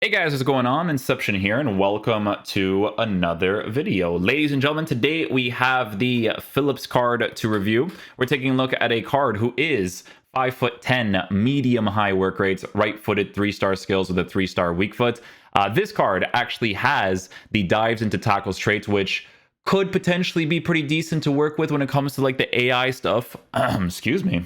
Hey guys, what's going on? Inception here, and welcome to another video. Ladies and gentlemen, today we have the Phillips card to review. We're taking a look at a card who is 5'10", medium-high work rates, right-footed, 3-star skills with a 3-star weak foot. This card actually has the dives into tackles traits, which could potentially be pretty decent to work with when it comes to like the AI stuff. Excuse me.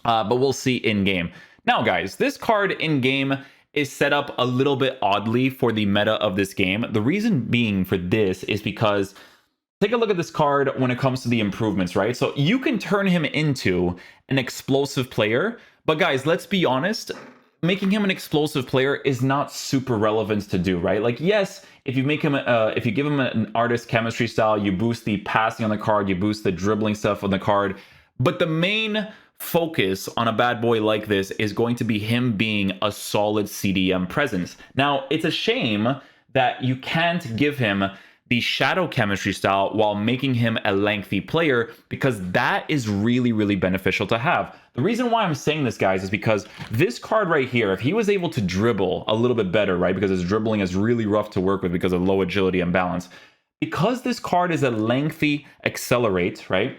But we'll see in game. Now, guys, this card in game is set up a little bit oddly for the meta of this game. The reason being for this is because take a look at this card when it comes to the improvements, right? So you can turn him into an explosive player, but guys, let's be honest, making him an explosive player is not super relevant to do, right? Like, yes, if you make him if you give him an artist chemistry style, you boost the passing on the card, you boost the dribbling stuff on the card, but the main focus on a bad boy like this is going to be him being a solid CDM presence. Now, it's a shame that you can't give him the shadow chemistry style while making him a lengthy player, because that is really, really beneficial to have. The reason why I'm saying this, guys, is because this card right here, if he was able to dribble a little bit better, right, because his dribbling is really rough to work with because of low agility and balance, because this card is a lengthy accelerate, right,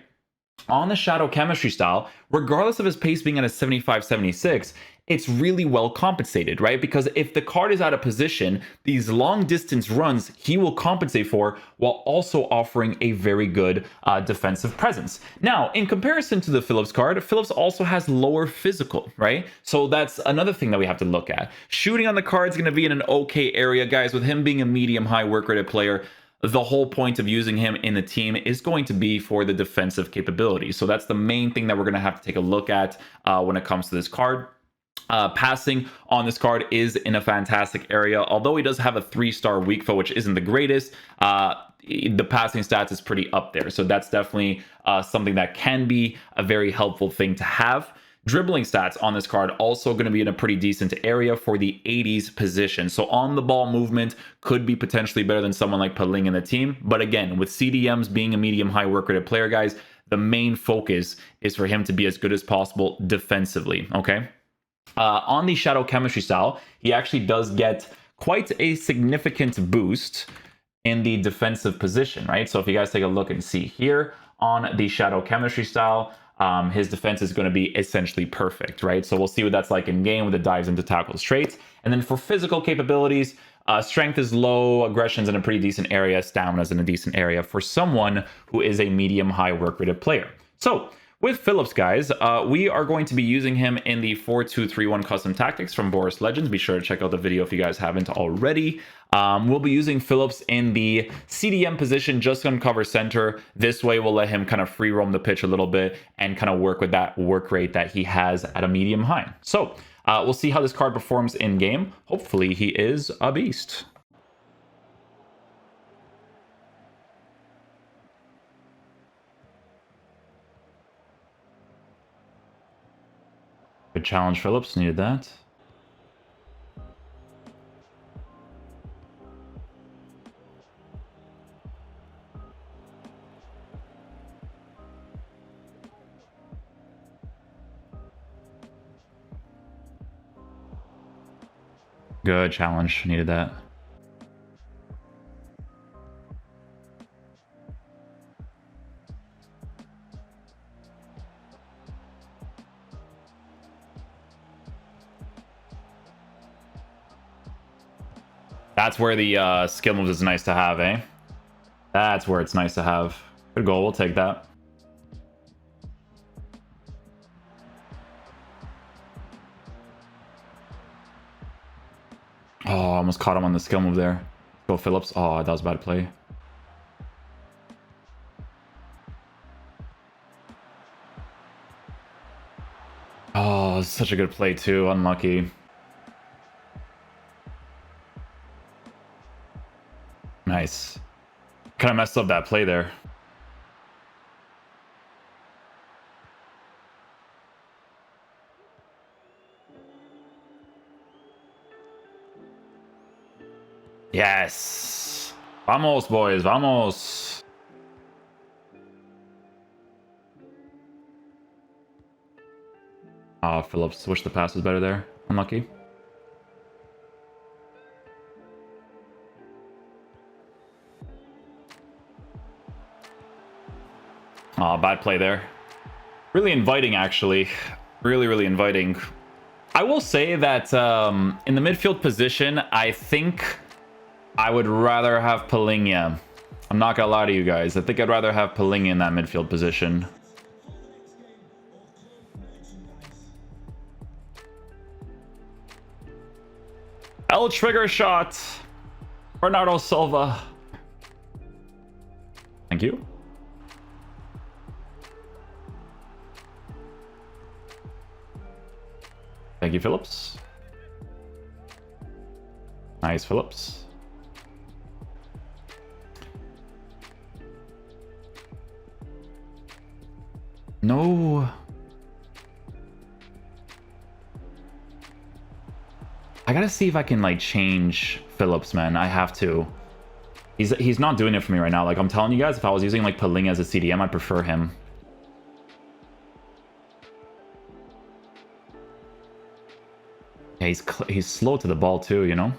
on the shadow chemistry style, regardless of his pace being at a 75, 76, it's really well compensated, right? Because if the card is out of position, these long distance runs he will compensate for while also offering a very good defensive presence. Now, in comparison to the Phillips card, Phillips also has lower physical, right? So that's another thing that we have to look at. Shooting on the card is going to be in an okay area, guys, with him being a medium high work rated player. The whole point of using him in the team is going to be for the defensive capability. So that's the main thing that we're going to have to take a look at when it comes to this card. Passing on this card is in a fantastic area. Although he does have a 3-star weak foot, which isn't the greatest, the passing stats is pretty up there. So that's definitely something that can be a very helpful thing to have. Dribbling stats on this card also going to be in a pretty decent area for the 80s position. So on the ball movement could be potentially better than someone like Paling in the team. But again, with CDMs being a medium high work rated player, guys, the main focus is for him to be as good as possible defensively, okay? On the shadow chemistry style, he actually does get quite a significant boost in the defensive position, right? So if you guys take a look and see here on the shadow chemistry style, his defense is going to be essentially perfect, right? So we'll see what that's like in game with the dives into tackles traits. And then for physical capabilities, strength is low, aggression's in a pretty decent area, stamina's in a decent area for someone who is a medium high work rated player. So with Phillips, guys, we are going to be using him in the 4-2-3-1 custom tactics from Boris Legends. Be sure to check out the video if you guys haven't already. We'll be using Phillips in the CDM position, just on cover center. This way, we'll let him kind of free roam the pitch a little bit and kind of work with that work rate that he has at a medium high. So we'll see how this card performs in game. Hopefully, he is a beast. Good challenge, Phillips. Needed that. Good challenge. Needed that. That's where the skill moves is nice to have, eh? That's where it's nice to have. Good goal. We'll take that. Oh, almost caught him on the skill move there. Go Phillips. Oh, that was a bad play. Oh, such a good play too. Unlucky. Nice. Kind of messed up that play there. Yes. Vamos, boys. Vamos. Oh, Phillips. Wish the pass was better there. Unlucky. Oh, bad play there. Really inviting, actually. Really inviting. I will say that in the midfield position, I think I would rather have Palinha. I'm not gonna lie to you guys. I think I'd rather have Palinha in that midfield position. El trigger shot. Bernardo Silva. Thank you. Thank you, Phillips. Nice, Phillips. No. I gotta see if I can like change Phillips, man. I have to. He's not doing it for me right now. Like I'm telling you guys, if I was using like Palinha as a CDM, I'd prefer him. Yeah, he's slow to the ball too, you know.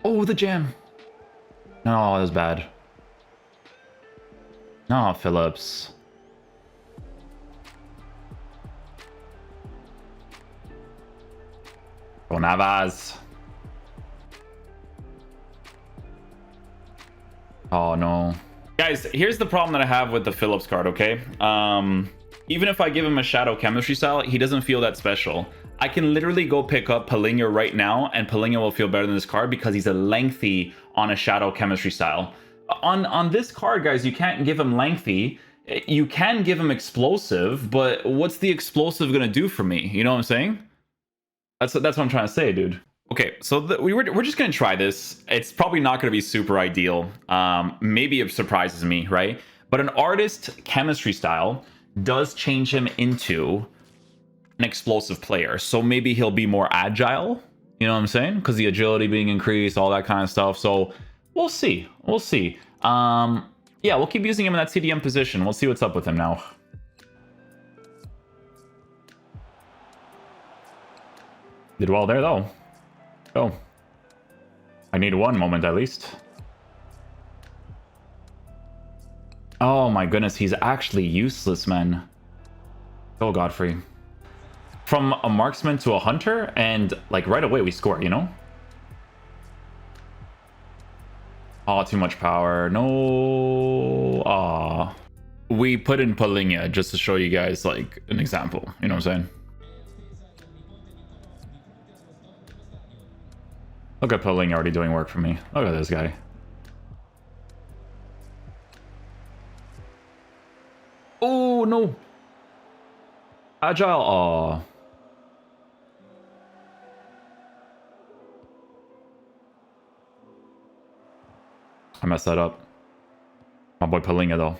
Oh, the jam. No, that was bad. No, Phillips. Oh, Navas. Oh, no. Guys, here's the problem that I have with the Phillips card, okay? Even if I give him a shadow chemistry style, he doesn't feel that special. I can literally go pick up Palinha right now, and Palinha will feel better than this card because he's a lengthy on a shadow chemistry style. On this card, guys, you can't give him lengthy. You can give him explosive, but what's the explosive gonna do for me? You know what I'm saying? That's what I'm trying to say, dude. Okay, so we're just gonna try this. It's probably not gonna be super ideal. Maybe it surprises me, right? But an artist chemistry style does change him into an explosive player. So maybe he'll be more agile. You know what I'm saying? Because the agility being increased, all that kind of stuff. So we'll see. We'll see. Yeah, we'll keep using him in that CDM position. We'll see what's up with him now. Did well there, though. Oh. I need one moment, at least. Oh, my goodness. He's actually useless, man. Oh, Godfrey. From a marksman to a hunter, and, like, right away we score, you know? Oh, too much power. No. Aw. We put in Palinha just to show you guys, like, an example. You know what I'm saying? Look at Palinha already doing work for me. Look at this guy. Oh, no. Agile. Oh. I messed that up. My boy Palinha, though.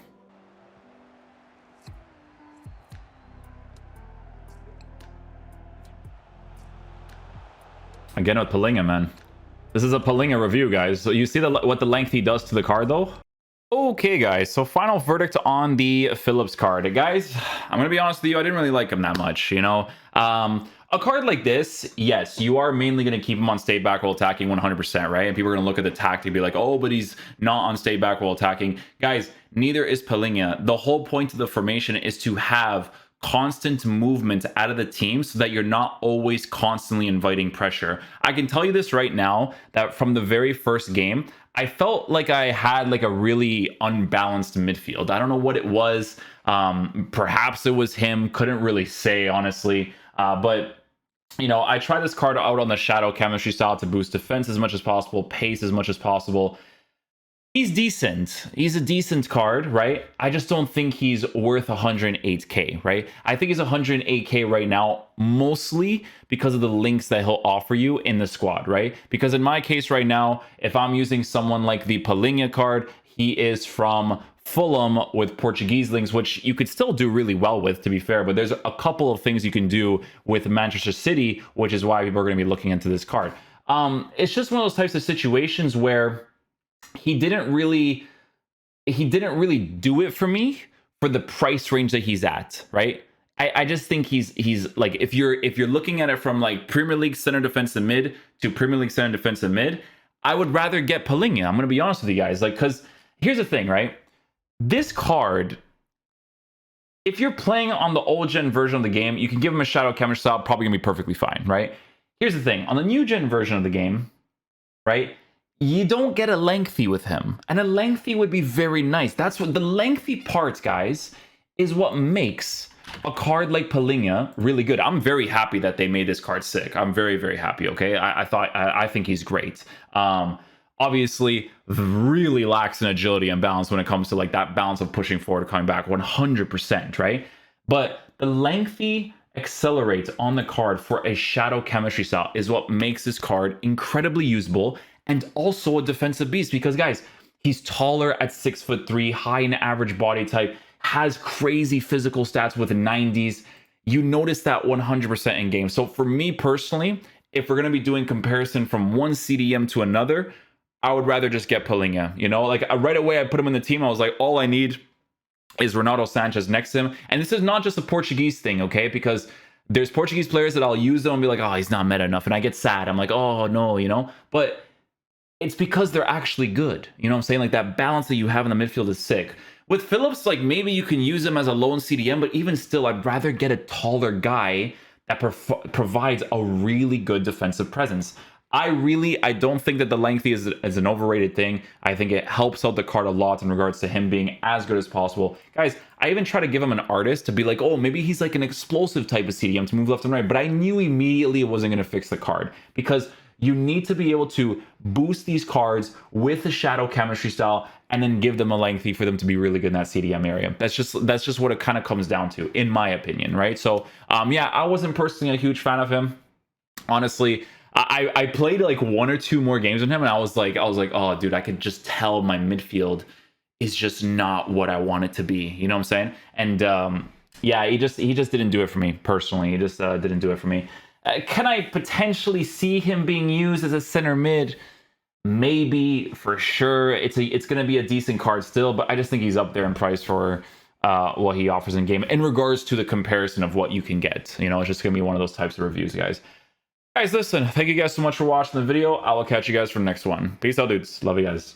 Again with Palinha, man. This is a Palinha review, guys. So you see what the length he does to the card, though? Okay, guys. So final verdict on the Phillips card. Guys, I'm going to be honest with you. I didn't really like him that much, you know? A card like this, yes, you are mainly going to keep him on stay back while attacking 100%, right? And people are going to look at the tactic and be like, oh, but he's not on stay back while attacking. Guys, neither is Palinha. The whole point of the formation is to have constant movement out of the team so that you're not always constantly inviting pressure. I can tell you this right now, that from the very first game, I felt like I had like a really unbalanced midfield. I don't know what it was. Perhaps it was him. Couldn't really say, honestly. But you know, I tried this card out on the shadow chemistry style to boost defense as much as possible, pace as much as possible. He's decent. He's a decent card, right? I just don't think he's worth 108k, right? I think he's 108k right now, mostly because of the links that he'll offer you in the squad, right? Because in my case right now, if I'm using someone like the Palinha card, he is from Fulham with Portuguese links, which you could still do really well with, to be fair. But there's a couple of things you can do with Manchester City, which is why people are going to be looking into this card. It's just one of those types of situations where he didn't really do it for me for the price range that he's at, right? I just think he's like, if you're looking at it from like Premier League center defensive mid to Premier League center defensive mid, I would rather get Palinha. I'm going to be honest with you guys. Like, because here's the thing, right? This card, if you're playing on the old gen version of the game, you can give him a Shadow Chemist style, probably going to be perfectly fine, right? Here's the thing. On the new gen version of the game, right? You don't get a lengthy with him. And a lengthy would be very nice. That's what the lengthy parts, guys, is what makes a card like Palinha really good. I'm very happy that they made this card sick. I'm very, very happy, okay? I think he's great. Obviously, really lacks in agility and balance when it comes to like that balance of pushing forward, coming back 100%, right? But the lengthy accelerate on the card for a Shadow Chemistry style is what makes this card incredibly usable and also a defensive beast because, guys, he's taller at 6'3", high in average body type, has crazy physical stats with 90s. You notice that 100% in game. So for me personally, if we're going to be doing comparison from one CDM to another, I would rather just get Palinha. You know, like right away I put him in the team. I was like, all I need is Ronaldo Sanchez next to him. And this is not just a Portuguese thing, okay? Because there's Portuguese players that I'll use them and be like, oh, he's not meta enough. And I get sad. I'm like, oh, no, you know? But it's because they're actually good. You know what I'm saying? Like that balance that you have in the midfield is sick. With Phillips, like maybe you can use him as a lone CDM, but even still, I'd rather get a taller guy that provides a really good defensive presence. I don't think that the lengthy is an overrated thing. I think it helps out the card a lot in regards to him being as good as possible. Guys, I even try to give him an artist to be like, oh, maybe he's like an explosive type of CDM to move left and right, but I knew immediately it wasn't going to fix the card because you need to be able to boost these cards with the Shadow Chemistry style and then give them a lengthy for them to be really good in that CDM area. That's just what it kind of comes down to, in my opinion, right? So, yeah, I wasn't personally a huge fan of him. Honestly, I played like one or two more games with him, and I was like, oh, dude, I could just tell my midfield is just not what I want it to be. You know what I'm saying? And yeah, he just didn't do it for me personally. He just didn't do it for me. Can I potentially see him being used as a center mid? Maybe, for sure. It's going to be a decent card still, but I just think he's up there in price for what he offers in game in regards to the comparison of what you can get. You know, it's just going to be one of those types of reviews, guys. Guys, listen, thank you guys so much for watching the video. I will catch you guys for the next one. Peace out, dudes. Love you guys.